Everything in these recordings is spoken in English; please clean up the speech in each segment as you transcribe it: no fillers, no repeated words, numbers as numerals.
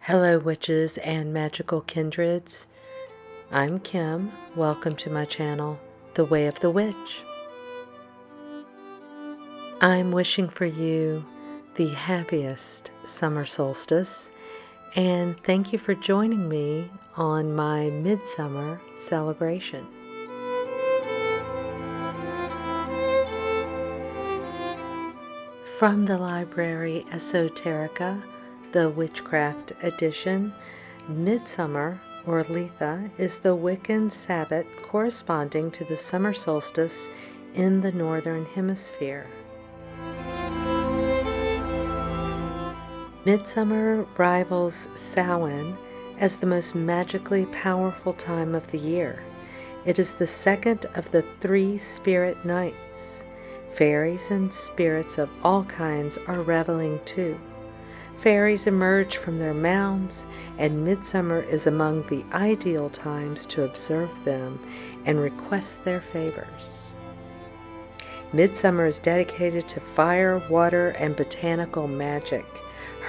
Hello, witches and magical kindreds. I'm Kim. Welcome to my channel, The Way of the Witch. I'm wishing for you the happiest summer solstice, and thank you for joining me on my midsummer celebration. From the library Esoterica, the Witchcraft Edition, MidSummer, or Litha, is the Wiccan Sabbath corresponding to the summer solstice in the Northern Hemisphere. MidSummer rivals Samhain as the most magically powerful time of the year. It is the second of the 3 spirit nights. Fairies and spirits of all kinds are reveling too. Fairies emerge from their mounds, and midsummer is among the ideal times to observe them and request their favors. Midsummer is dedicated to fire, water, and botanical magic.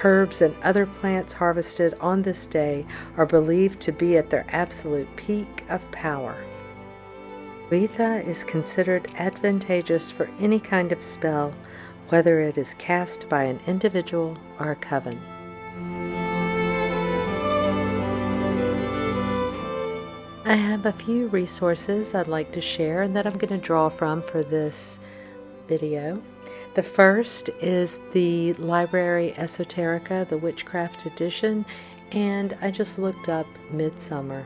Herbs and other plants harvested on this day are believed to be at their absolute peak of power. Litha is considered advantageous for any kind of spell, whether it is cast by an individual or a coven. I have a few resources I'd like to share and that I'm going to draw from for this video. The first is the library Esoterica, the Witchcraft Edition, and I just looked up midsummer.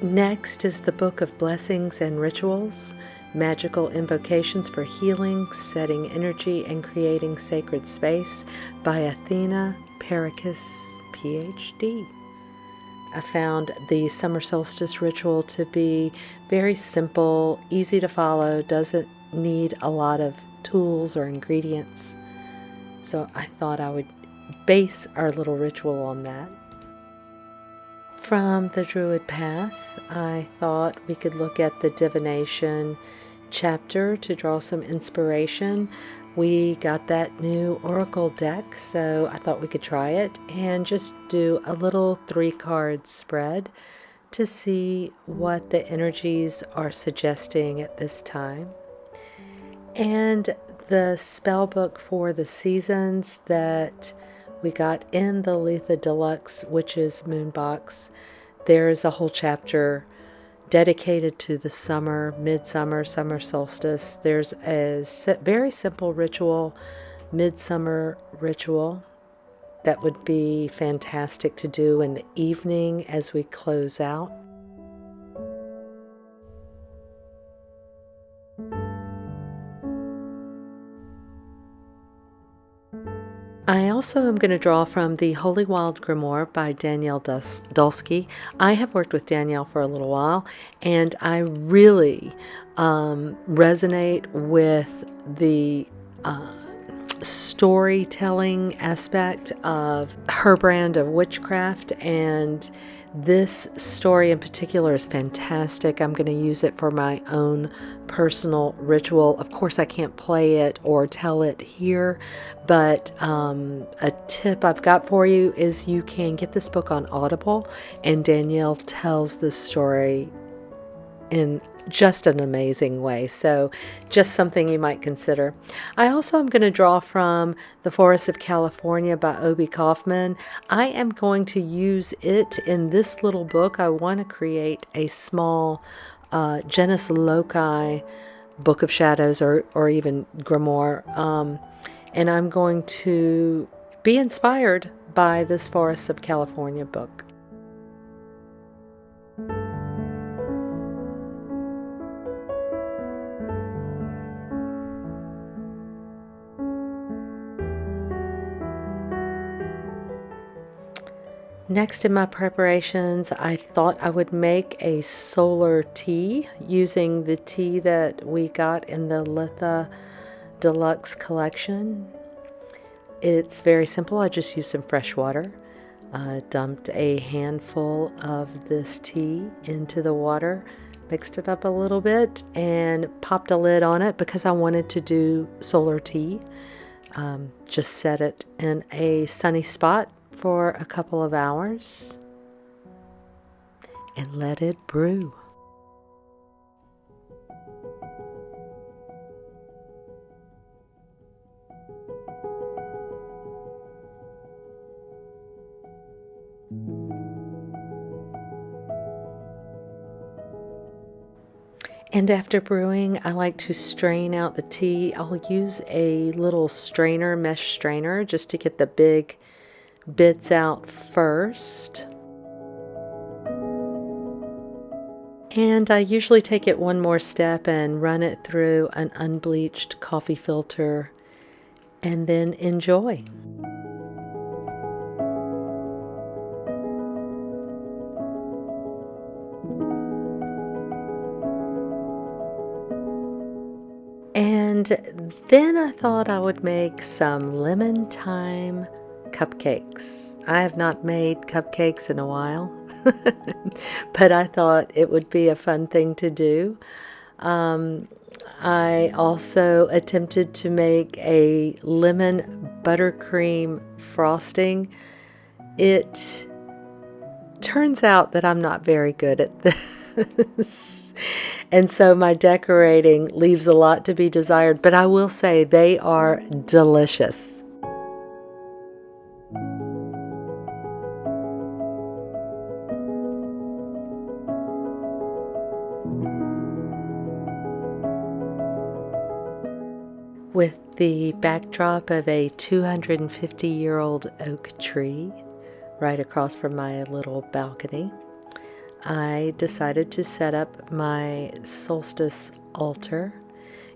Next is the Book of Blessings and Rituals, Magical Invocations for Healing, Setting Energy, and Creating Sacred Space by Athena Parikis, PhD. I found the summer solstice ritual to be very simple, easy to follow, doesn't need a lot of tools or ingredients. So I thought I would base our little ritual on that. From the Druid Path, I thought we could look at the divination chapter to draw some inspiration. We got that new oracle deck, so I thought we could try it and just do a little 3-card spread to see what the energies are suggesting at this time. And the spell book for the seasons that we got in the Litha Deluxe Witches Moon Box. There's a whole chapter dedicated to the summer, midsummer, summer solstice. There's a very simple ritual, midsummer ritual, that would be fantastic to do in the evening as we close out. I also am going to draw from the Holy Wild Grimoire by Danielle Dulski. I have worked with Danielle for a little while, and I really resonate with the storytelling aspect of her brand of witchcraft, and this story in particular is fantastic. I'm going to use it for my own personal ritual. Of course, I can't play it or tell it here, but a tip I've got for you is you can get this book on Audible, and Danielle tells this story in just an amazing way. So just something you might consider. I also am going to draw from The Forests of California by Obi Kaufman. I am going to use it in this little book. I want to create a small Genus Loci Book of Shadows or even Grimoire. And I'm going to be inspired by this Forests of California book. Next in my preparations, I thought I would make a solar tea using the tea that we got in the Litha Deluxe collection. It's very simple. I just use some fresh water, Dumped a handful of this tea into the water, mixed it up a little bit, and popped a lid on it because I wanted to do solar tea. Just set it in a sunny spot for a couple of hours and let it brew. And after brewing, I like to strain out the tea. I'll use a little strainer, mesh strainer, just to get the big bits out first. And I usually take it one more step and run it through an unbleached coffee filter and then enjoy. And then I thought I would make some lemon thyme cupcakes. I have not made cupcakes in a while, but I thought it would be a fun thing to do. I also attempted to make a lemon buttercream frosting. It turns out that I'm not very good at this. And so my decorating leaves a lot to be desired, but I will say they are delicious. With the backdrop of a 250-year-old oak tree right across from my little balcony, I decided to set up my Solstice Altar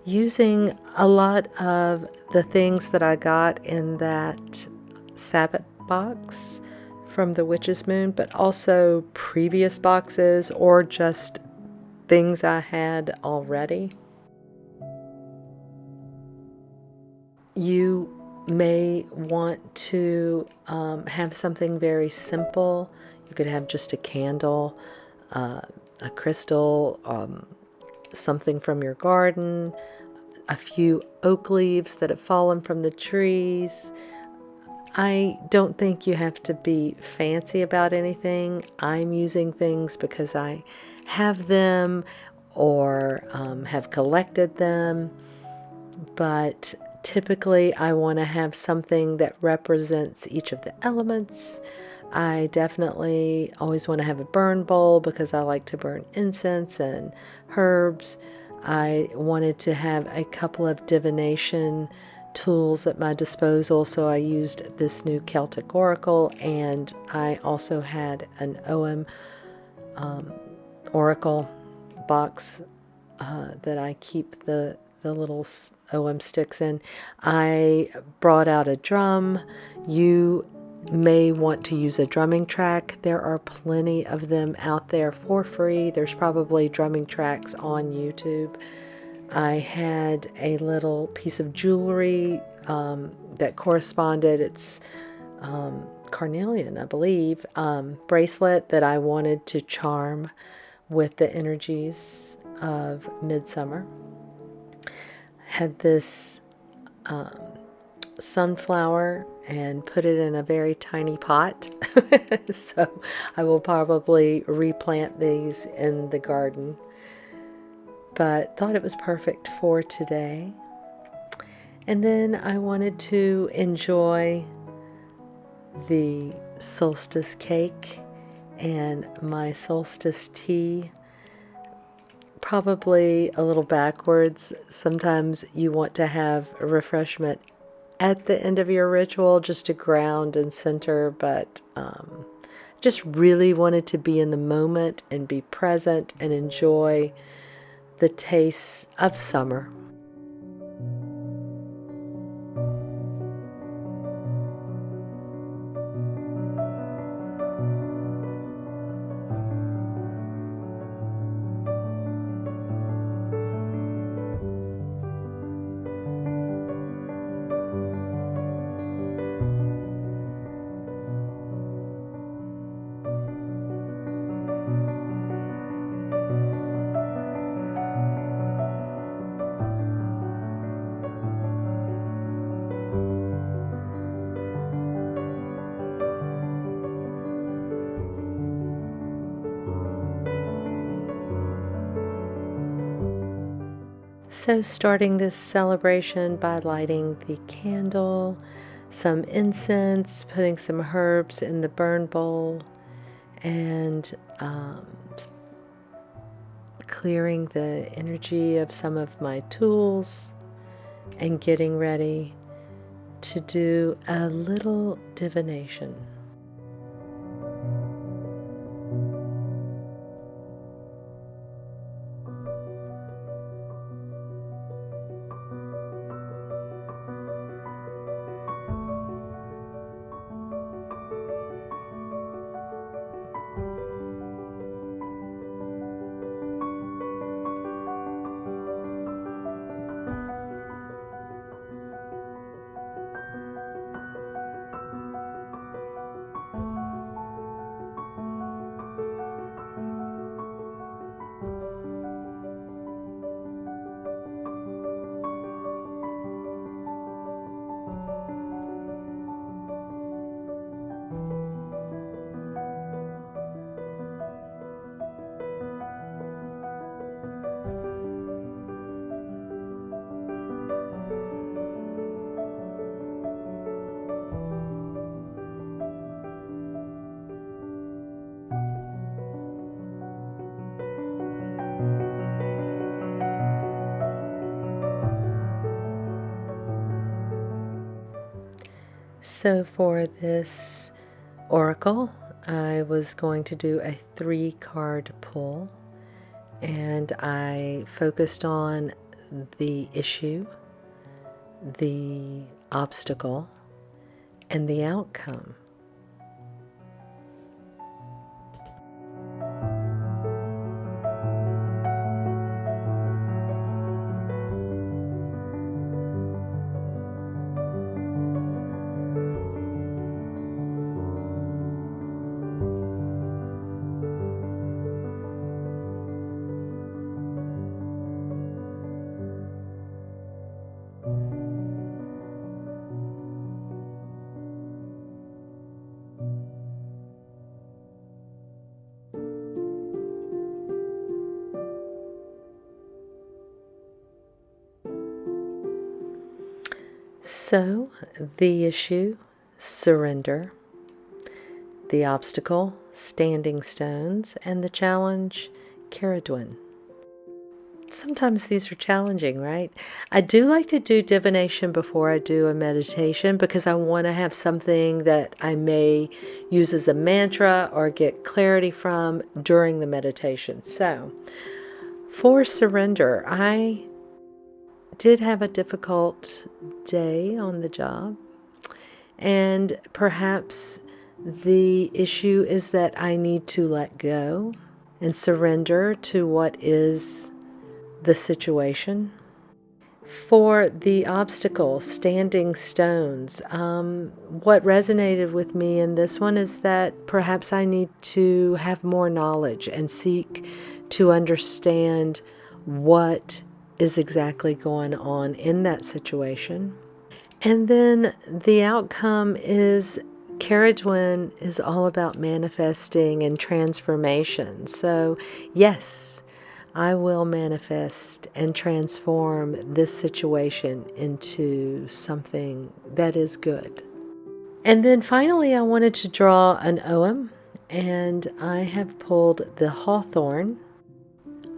using a lot of the things that I got in that Sabbath box from the Witch's Moon, but also previous boxes or just things I had already. You may want to have something very simple. You could have just a candle, a crystal, something from your garden, a few oak leaves that have fallen from the trees. I don't think you have to be fancy about anything. I'm using things because I have them or have collected them, but typically I want to have something that represents each of the elements. I definitely always want to have a burn bowl because I like to burn incense and herbs. I wanted to have a couple of divination tools at my disposal, so I used this new Celtic Oracle, and I also had an OM Oracle box that I keep the little OM sticks in. I brought out a drum. You may want to use a drumming track. There are plenty of them out there for free. There's probably drumming tracks on YouTube. I had a little piece of jewelry that corresponded. It's carnelian, I believe, bracelet that I wanted to charm with the energies of midsummer. Had this sunflower and put it in a very tiny pot. So I will probably replant these in the garden, but thought it was perfect for today. And then I wanted to enjoy the solstice cake and my solstice tea. Probably a little backwards. Sometimes you want to have a refreshment at the end of your ritual just to ground and center, but just really wanted to be in the moment and be present and enjoy the tastes of summer. So starting this celebration by lighting the candle, some incense, putting some herbs in the burn bowl, and clearing the energy of some of my tools, and getting ready to do a little divination. So for this oracle, I was going to do a 3-card pull, and I focused on the issue, the obstacle, and the outcome. So, the issue, surrender, the obstacle, standing stones, and the challenge, Caradwin. Sometimes these are challenging, right? I do like to do divination before I do a meditation because I want to have something that I may use as a mantra or get clarity from during the meditation. So, for surrender, I did have a difficult day on the job, and perhaps the issue is that I need to let go and surrender to what is the situation. For the obstacle, standing stones, what resonated with me in this one is that perhaps I need to have more knowledge and seek to understand what is exactly going on in that situation. And then the outcome is Caradwin is all about manifesting and transformation. So, yes, I will manifest and transform this situation into something that is good. And then finally, I wanted to draw an Ogham, and I have pulled the Hawthorn.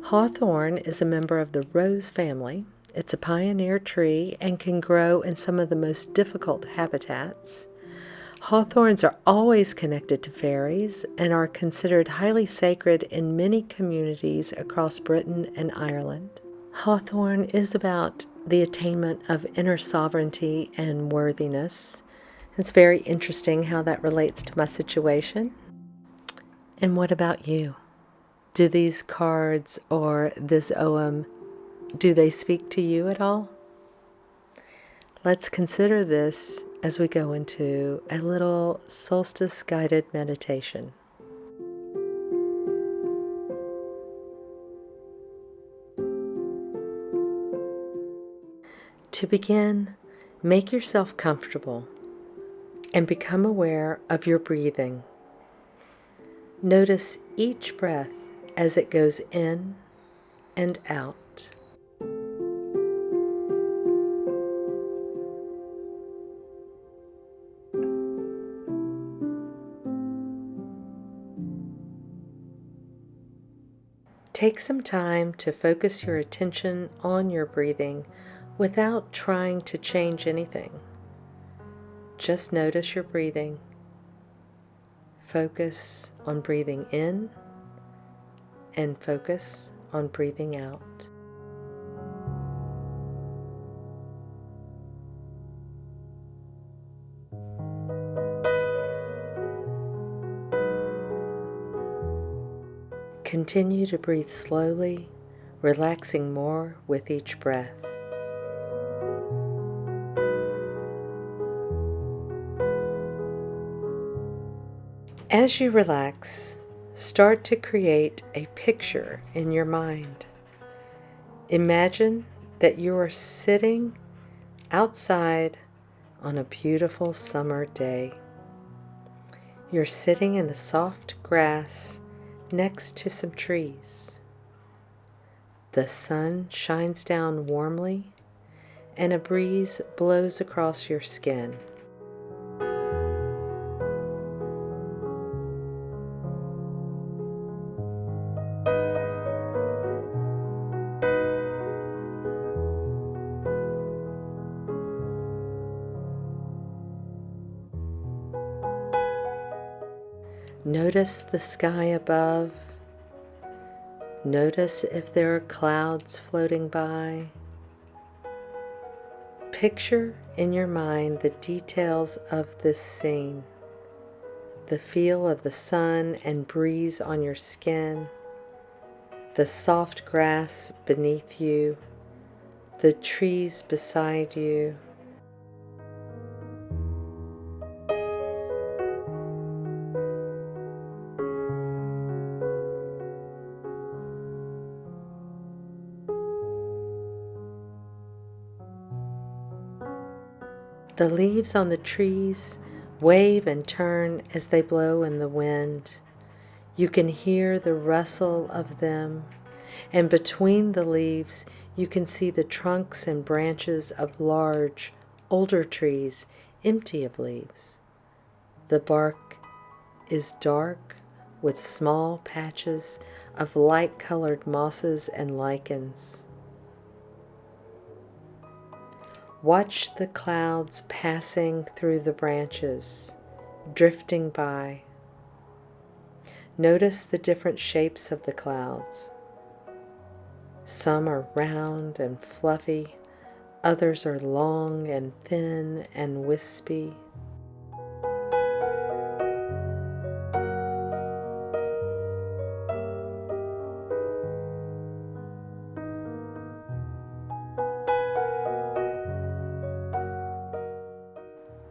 Hawthorn is a member of the rose family. It's a pioneer tree and can grow in some of the most difficult habitats. Hawthorns are always connected to fairies and are considered highly sacred in many communities across Britain and Ireland. Hawthorn is about the attainment of inner sovereignty and worthiness. It's very interesting how that relates to my situation. And what about you? Do these cards or this Ogham, do they speak to you at all? Let's consider this as we go into a little solstice guided meditation. To begin, make yourself comfortable and become aware of your breathing. Notice each breath as it goes in and out. Take some time to focus your attention on your breathing without trying to change anything. Just notice your breathing. Focus on breathing in and focus on breathing out. Continue to breathe slowly, relaxing more with each breath. As you relax, start to create a picture in your mind. Imagine that you are sitting outside on a beautiful summer day. You're sitting in the soft grass next to some trees. The sun shines down warmly and a breeze blows across your skin. Notice the sky above. Notice if there are clouds floating by. Picture in your mind the details of this scene. The feel of the sun and breeze on your skin. The soft grass beneath you. The trees beside you. The leaves on the trees wave and turn as they blow in the wind. You can hear the rustle of them, and between the leaves you can see the trunks and branches of large, older trees empty of leaves. The bark is dark with small patches of light-colored mosses and lichens. Watch the clouds passing through the branches, drifting by. Notice the different shapes of the clouds. Some are round and fluffy, others are long and thin and wispy.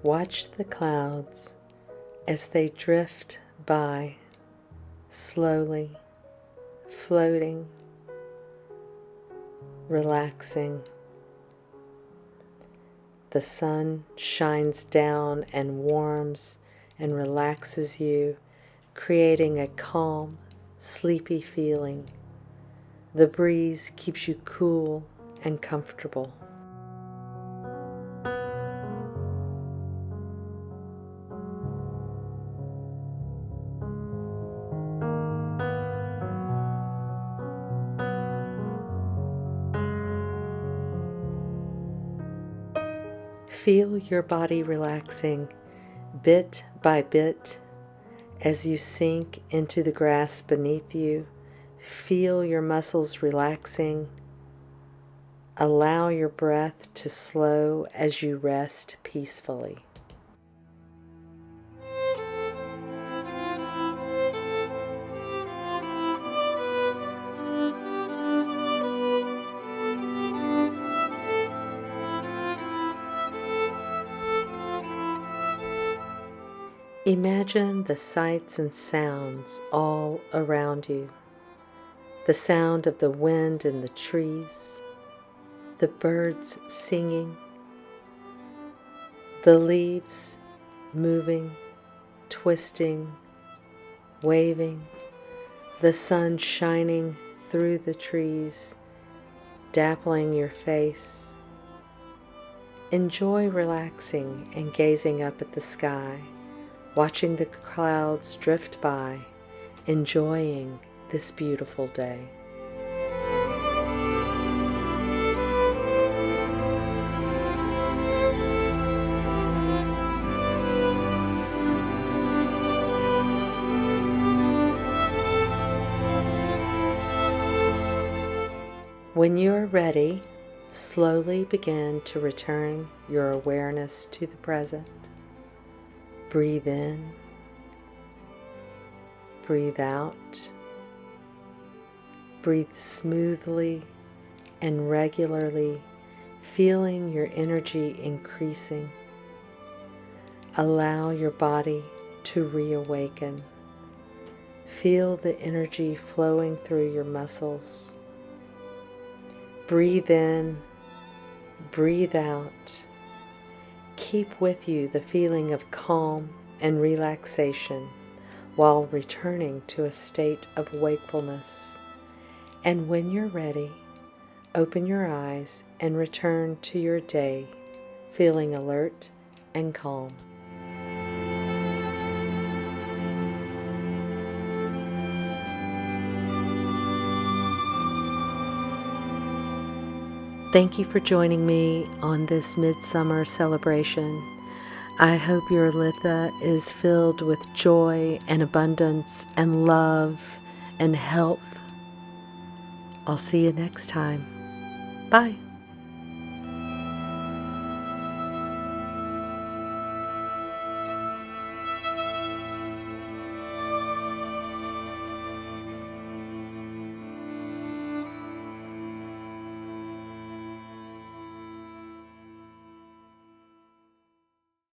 Watch the clouds as they drift by, slowly, floating, relaxing. The sun shines down and warms and relaxes you, creating a calm, sleepy feeling. The breeze keeps you cool and comfortable. Feel your body relaxing bit by bit as you sink into the grass beneath you. Feel your muscles relaxing. Allow your breath to slow as you rest peacefully. Imagine the sights and sounds all around you. The sound of the wind in the trees, the birds singing, the leaves moving, twisting, waving, the sun shining through the trees, dappling your face. Enjoy relaxing and gazing up at the sky, watching the clouds drift by, enjoying this beautiful day. When you are ready, slowly begin to return your awareness to the present. Breathe in, breathe out, breathe smoothly and regularly, feeling your energy increasing. Allow your body to reawaken. Feel the energy flowing through your muscles. Breathe in, breathe out. Keep with you the feeling of calm and relaxation while returning to a state of wakefulness. And when you're ready, open your eyes and return to your day, feeling alert and calm. Thank you for joining me on this midsummer celebration. I hope your Litha is filled with joy and abundance and love and health. I'll see you next time. Bye.